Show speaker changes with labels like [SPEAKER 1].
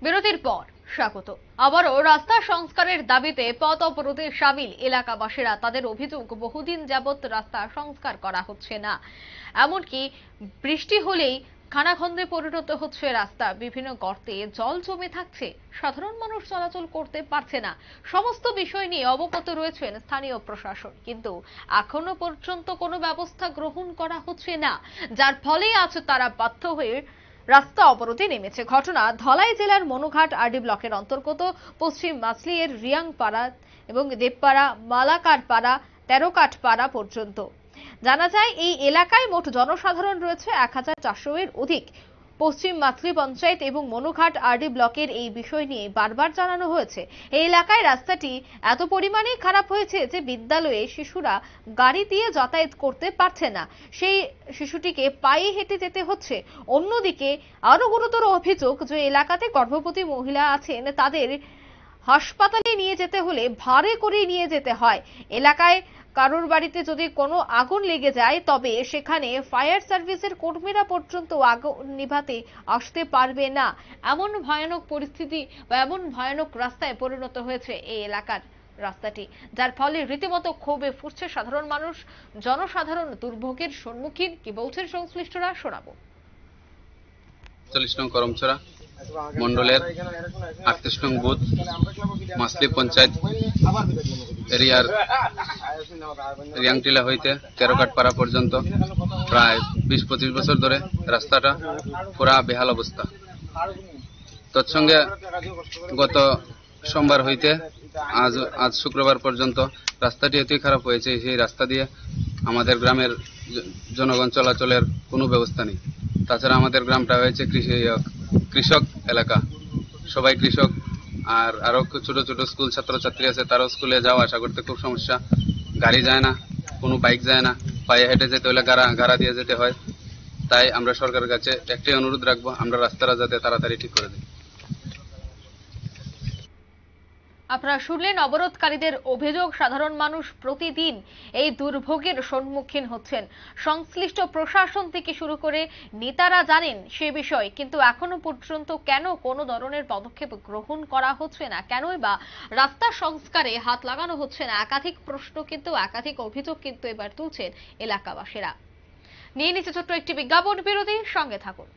[SPEAKER 1] বিরতির পর স্বাগত। আবারও রাস্তা সংস্কারের দাবিতে পথ অবরোধে সামিল এলাকাবাসীরা। তাদের অভিযোগ, বহুদিন যাবৎ রাস্তা সংস্কার করা হচ্ছে না, এমনকি বৃষ্টি হলেই খানাখন্দে পরিণত হচ্ছে রাস্তা, বিভিন্ন গর্তে জল জমে থাকছে, সাধারণ মানুষ চলাচল করতে পারছে না। সমস্ত বিষয় নিয়ে অবগত রয়েছেন স্থানীয় প্রশাসন, কিন্তু এখনো পর্যন্ত কোনো ব্যবস্থা গ্রহণ করা হচ্ছে না, যার ফলে আজ তারা বাধ্য হয়ে রাস্তা অবরোধে নেমেছে। ঘটনা ধলাই জেলার মনুঘাট আরডি ব্লকের অন্তর্গত পশ্চিম মাছলি-এর রিয়াংপাড়া এবং দেবপাড়া, মালাকারপাড়া, তেরোকাঠপাড়া পর্যন্ত। জানা যায় এই এলাকায় মোট জনসাধারণ রয়েছে 1400 এর অধিক। পশ্চিম মাছলি পঞ্চায়েত এবং মনুঘাট আরডি ব্লকের এই বিষয় নিয়ে বারবার জানানো হয়েছে। এই এলাকায় রাস্তাটি এত পরিমাণে খারাপ হয়েছে যে বিদ্যালয়ে শিশুরা গাড়ি দিয়ে যাতায়াত করতে পারছে না, সেই শিশুটিকে পায়ে হেঁটে যেতে হচ্ছে। অন্যদিকে আরো গুরুতর অভিযোগ যে এলাকাতে গর্ভবতী মহিলা আছেন, তাদের হাসপাতালে নিয়ে যেতে হলে ভাড়ে করে নিয়ে যেতে হয়। এলাকায় কারোর বাড়িতে যদি কোনো আগুন লেগে যায়, তবে সেখানে ফায়ার সার্ভিসের কর্মীরা পর্যন্ত আগুন নিভাতে আসতে পারবে না। এমন ভয়ানক পরিস্থিতি বা এমন ভয়ানক রাস্তায় পরিণত হয়েছে এই এলাকার রাস্তাটি, যার ফলে রীতিমতো ক্ষোভে ফুঁসছে সাধারণ মানুষ। জনসাধারণ দুর্ভোগের সম্মুখীন। কি বলছেন সংশ্লিষ্টরা, শোনাবো।
[SPEAKER 2] 40 নং করমছড়া মন্ডলের 38 নং বুথ মাছলি পঞ্চায়েত এরিয়ার রিয়াংটিলা হইতে তেরোকাঠপাড়া পর্যন্ত প্রায় 20-25 বছর ধরে রাস্তাটা পুরা বেহাল অবস্থা। তৎসঙ্গে গত সোমবার হইতে আজ শুক্রবার পর্যন্ত রাস্তাটি এতই খারাপ হয়েছে, সেই রাস্তা দিয়ে আমাদের গ্রামের জনগণ চলাচলের কোনো ব্যবস্থা নেই। তাছাড়া আমাদের গ্রামটা হয়েছে কৃষক এলাকা, সবাই কৃষক, আর আরো ছোট ছোট স্কুল ছাত্রছাত্রী আছে, তারাও স্কুলে যাওয়া আসা করতে খুব সমস্যা। গাড়ি যায় না, কোনো বাইক যায় না, পায়ে হেঁটে যেতে হলে গাড়া দিয়ে যেতে হয়। তাই আমরা সরকারের কাছে একটাই অনুরোধ রাখবো, আমরা রাস্তাটা যাতে তাড়াতাড়ি ঠিক করে দিই।
[SPEAKER 1] আপনারা শুনলেন অবরোধকারীদের অভিযোগ, সাধারণ মানুষ প্রতিদিন এই দুর্ভোগের সম্মুখীন হচ্ছেন। সংশ্লিষ্ট প্রশাসন থেকে শুরু করে নেতারা জানেন সে বিষয়, কিন্তু এখনো পর্যন্ত কেন কোনো ধরনের পদক্ষেপ গ্রহণ করা হচ্ছে না, কেনই বা রাস্তা সংস্কারে হাত লাগানো হচ্ছে না, একাধিক প্রশ্ন কিন্তু, একাধিক অভিযোগ কিন্তু এবার তুলছেন এলাকাবাসীরা। নিয়ে নিচ্ছে ছোট্ট একটি বিজ্ঞাপন বিরতি, সঙ্গে থাকুন।